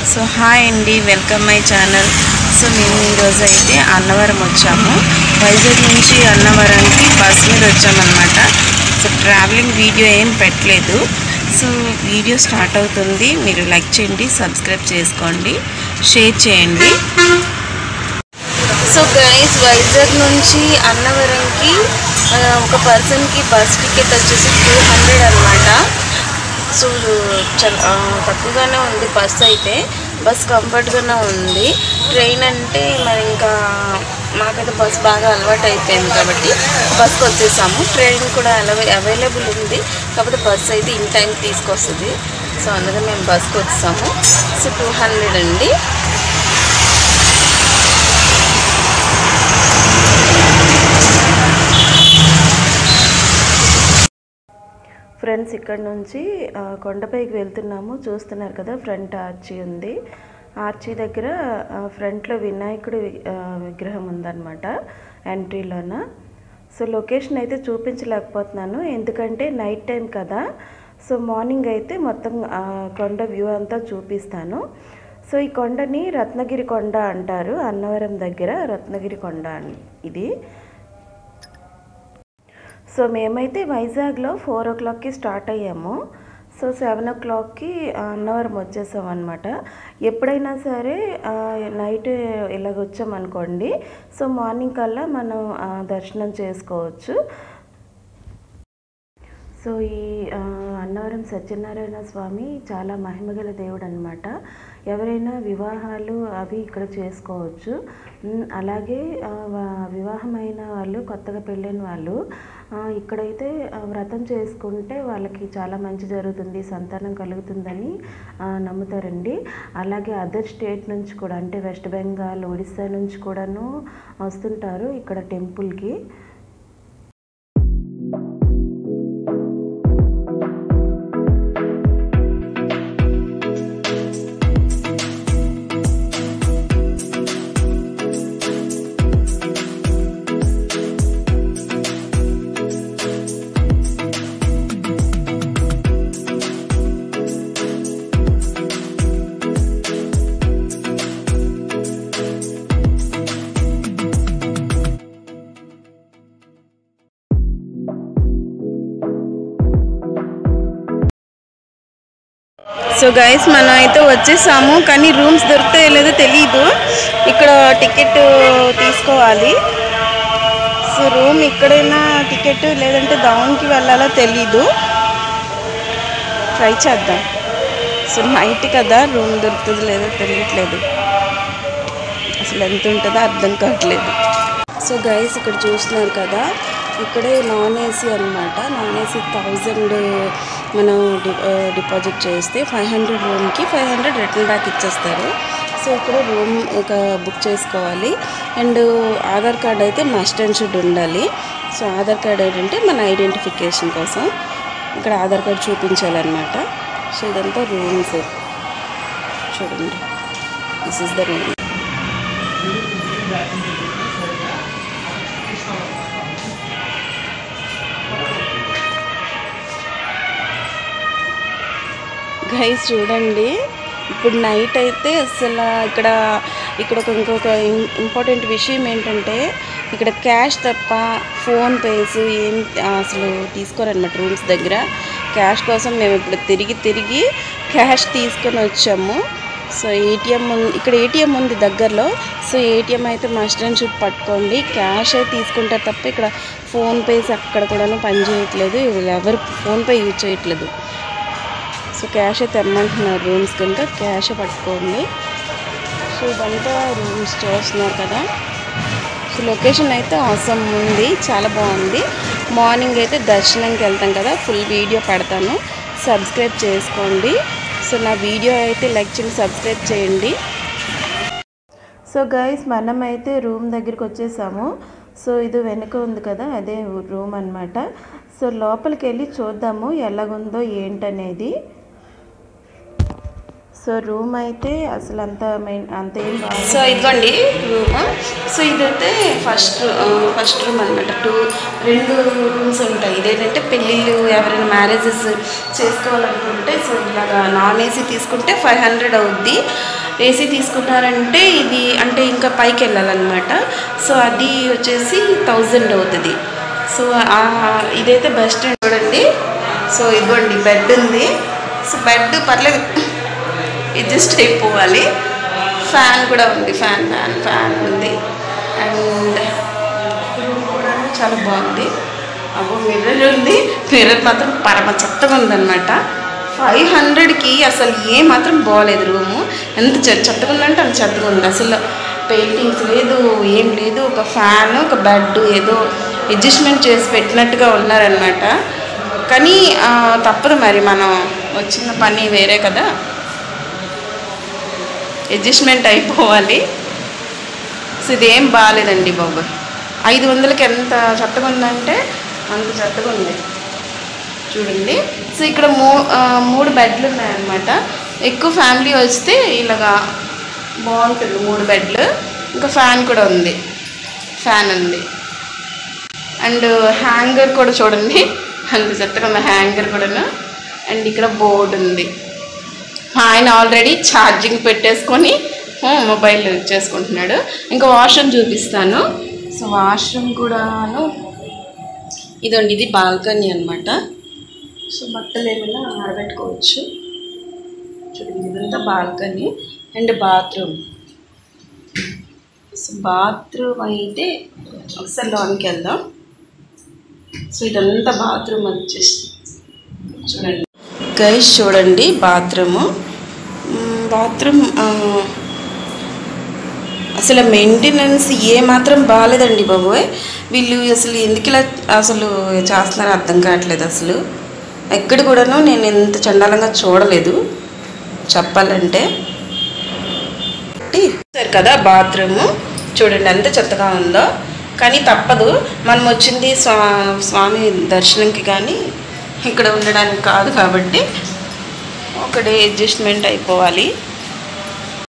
So hi అండి, welcome my channel. So మేము ఈరోజు అయితే అన్నవరం వచ్చాము. వైజాగ్ నుంచి అన్నవరంకి బస్ మీద వచ్చామన్నమాట. సో ట్రావెలింగ్ వీడియో ఏం పెట్టలేదు. సో వీడియో స్టార్ట్ అవుతుంది. మీరు లైక్ చేయండి, సబ్స్క్రైబ్ చేసుకోండి, షేర్ చేయండి. సో గైస్, వైజాగ్ నుంచి అన్నవరంకి ఒక పర్సన్కి బస్ టికెట్ వచ్చేసి 200 అన్నమాట. సో తక్కువగానే ఉంది బస్ అయితే. బస్ కంఫర్ట్గానే ఉంది. ట్రైన్ అంటే మరి ఇంకా మాకైతే బస్ బాగా అలవాటు అయిపోయింది కాబట్టి బస్కి వచ్చేసాము. ట్రైన్ కూడా అవైలబుల్ ఉంది కాబట్టి బస్ అయితే ఇన్ టైం తీసుకొస్తుంది. సో అందుకని మేము బస్కి వచ్చేసాము. సో 200 అండి. ఫ్రెండ్స్, ఇక్కడ నుంచి కొండపైకి వెళ్తున్నాము. చూస్తున్నారు కదా, ఫ్రంట్ ఆర్చి ఉంది. ఆర్చి దగ్గర ఫ్రంట్లో వినాయకుడి విగ్రహం ఉందన్నమాట ఎంట్రీలోన. సో లొకేషన్ అయితే చూపించలేకపోతున్నాను ఎందుకంటే నైట్ టైం కదా. సో మార్నింగ్ అయితే మొత్తం కొండ వ్యూ అంతా చూపిస్తాను. సో ఈ కొండని రత్నగిరి కొండ అంటారు. అన్నవరం దగ్గర రత్నగిరి కొండ ఇది. సో మేమైతే వైజాగ్లో 4 o'clockకి స్టార్ట్ అయ్యాము. సో 7 o'clockకి అన్నవరం వచ్చేసాం అనమాట. ఎప్పుడైనా సరే నైట్ ఇలాగ వచ్చామనుకోండి, సో మార్నింగ్ కల్లా మనం దర్శనం చేసుకోవచ్చు. సో ఈ అన్నవరం సత్యనారాయణ స్వామి చాలా మహిమగల దేవుడు అనమాట. ఎవరైనా వివాహాలు అవి ఇక్కడ చేసుకోవచ్చు. అలాగే వివాహమైన వాళ్ళు, కొత్తగా పెళ్ళైన వాళ్ళు ఇక్కడైతే వ్రతం చేసుకుంటే వాళ్ళకి చాలా మంచి జరుగుతుంది, సంతానం కలుగుతుందని నమ్ముతారండి. అలాగే అదర్ స్టేట్ నుంచి కూడా, అంటే వెస్ట్ బెంగాల్, ఒడిస్సా నుంచి కూడాను వస్తుంటారు ఇక్కడ టెంపుల్కి. సో గైస్, మనం అయితే వచ్చేసాము. కానీ రూమ్స్ దొరుకుతాయో లేదో తెలీదు. ఇక్కడ టికెట్ తీసుకోవాలి. సో రూమ్ ఇక్కడైనా టికెట్, లేదంటే డౌన్కి వెళ్ళాలో తెలీదు. ట్రై చేద్దాం. సో నైట్ కదా, రూమ్ దొరుకుతుందో లేదో తెలియట్లేదు. అసలు ఎంత ఉంటుందో అర్థం కావట్లేదు. సో గైస్, ఇక్కడ చూస్తున్నారు కదా, ఇక్కడే నాన్ ఏసీ అనమాట. నాన్ ఏసీ 1000 మనం డిపాజిట్ చేస్తే 500 రూమ్కి 500 రిటర్న్ బ్యాక్ ఇచ్చేస్తారు. సో ఇక్కడ రూమ్ ఒక బుక్ చేసుకోవాలి. అండ్ ఆధార్ కార్డ్ అయితే మస్ట్ అండ్ షుడ్ ఉండాలి. సో ఆధార్ కార్డ్ ఏంటంటే మన ఐడెంటిఫికేషన్ కోసం ఇక్కడ ఆధార్ కార్డ్ చూపించాలన్నమాట. సో ఇదంతా రూమ్స్ చూడండి. This is the room. Guys చూడండి, ఇప్పుడు నైట్ అయితే అసలు ఇక్కడ ఇంకొక ఇంపార్టెంట్ విషయం ఏంటంటే, ఇక్కడ క్యాష్ తప్ప ఫోన్పేస్ ఏం అసలు తీసుకోరన్నమాట రూమ్స్ దగ్గర. క్యాష్ కోసం మేము ఇప్పుడు తిరిగి క్యాష్ తీసుకొని వచ్చాము. సో ఇక్కడ ఏటీఎం ఉంది దగ్గరలో. సో ఏటీఎం అయితే మస్ట్ అండ్ షుడ్ పట్టుకోండి. క్యాష్ అయితే తీసుకుంటారు తప్ప ఇక్కడ ఫోన్పేస్ అక్కడ కూడాను పని చేయట్లేదు. ఎవరు ఫోన్పే యూజ్ చేయట్లేదు. సో క్యాష్ అయితే తెమ్మంటున్నారు రూమ్స్ కనుక క్యాష్ పట్టుకోండి. సో ఇదంతా రూమ్స్ చూస్తున్నారు కదా. సో లొకేషన్ అయితే అవసరం ఉంది, చాలా బాగుంది. మార్నింగ్ అయితే దర్శనంకి వెళ్తాం కదా, ఫుల్ వీడియో పెడతాను, సబ్స్క్రైబ్ చేసుకోండి. సో నా వీడియో అయితే లైక్ చేయండి, సబ్స్క్రైబ్ చేయండి. సో గైస్, మనం అయితే రూమ్ దగ్గరికి వచ్చేసాము. సో ఇది వెనుక ఉంది కదా, అదే రూమ్ అన్నమాట. సో లోపలికి వెళ్ళి చూద్దాము ఎలాగుందో ఏంటనేది. సో రూమ్ అయితే అసలు అంతేం బాగా. సో ఇదిగోండి రూమ్. సో ఇదైతే ఫస్ట్ రూమ్ అనమాట. రెండు రూమ్స్ ఉంటాయి. ఇదేంటంటే పెళ్ళిళ్ళు ఎవరైనా మ్యారేజెస్ చేసుకోవాలనుకుంటే సో ఇలాగా నాన్ ఏసీ తీసుకుంటే 500 అవుద్ది. ఏసీ తీసుకున్నారంటే ఇది అంటే ఇంకా పైకి వెళ్ళాలన్నమాట. సో అది వచ్చేసి 1000 అవుతుంది. సో ఇదైతే బెస్ట్ చూడండి. సో ఇదిగోండి బెడ్ ఉంది. సో బెడ్ పర్లేదు, అడ్జస్ట్ అయిపోవాలి. ఫ్యాన్ కూడా ఉంది, ఫ్యాన్ ఉంది. అండ్ రూమ్ కూడా చాలా బాగుంది. అబ్బో మిర్రర్ ఉంది. మిర్రర్ మాత్రం పరమ చెత్తగా ఉందన్నమాట. 500కి అసలు ఏమాత్రం బాగోలేదు రూము. ఎంత చెత్తగా ఉందంటే అంత చెత్తగా ఉంది. అసలు పెయింటింగ్స్ లేదు, ఏం లేదు. ఒక ఫ్యాన్, ఒక బెడ్ ఏదో అడ్జస్ట్మెంట్ చేసి పెట్టినట్టుగా ఉన్నారనమాట. కానీ తప్పదు మరి, మనం వచ్చిన పని వేరే కదా, అడ్జస్ట్మెంట్ అయిపోవాలి. సో ఇదేం బాగాలేదండి బాబు. 500కి ఎంత చెత్తగా ఉందంటే అంత చెత్తగా ఉంది చూడండి. సో ఇక్కడ 3 బెడ్లు ఉన్నాయన్నమాట. ఎక్కువ ఫ్యామిలీ వస్తే ఇలాగా బాగుంటుంది. 3 బెడ్లు, ఇంకా ఫ్యాన్ కూడా ఉంది, ఫ్యాన్ ఉంది. అండ్ హ్యాంగర్ కూడా చూడండి అంత చెత్తగా ఉంది హ్యాంగర్ కూడాను. అండ్ ఇక్కడ బోర్డు ఉంది. ఆయన ఆల్రెడీ ఛార్జింగ్ పెట్టేసుకొని మొబైల్ యూజ్ చేసుకుంటున్నాడు. ఇంకా వాష్రూమ్ చూపిస్తాను. సో వాష్రూమ్ కూడాను ఇదండి, ఇది బాల్కనీ అనమాట. సో బట్టలు ఏమైనా ఆరబెట్టుకోవచ్చు చూడండి. ఇదంతా balcony. And bathroom. So bathroom అయితే ఒకసారి లోనికి వెళ్దాం. సో ఇదంతా బాత్రూమ్ వచ్చేసి చూడండి గైస్, చూడండి బాత్రూమ్ అసలు మెయింటెనెన్స్ ఏమాత్రం బాగాలేదండి బాబోయ్. వీళ్ళు అసలు ఎందుకు ఇలా అసలు చేస్తున్నారో అర్థం కావట్లేదు. అసలు ఎక్కడ కూడాను నేను ఎంత చండాలంగా చూడలేదు చెప్పాలంటే. సరే కదా బాత్రూమ్ చూడండి ఎంత చెత్తగా ఉందో. కానీ తప్పదు, మనం వచ్చింది స్వామి దర్శనంకి కానీ ఇక్కడ ఉండడానికి కాదు కాబట్టి ఒకటే అడ్జస్ట్మెంట్ అయిపోవాలి.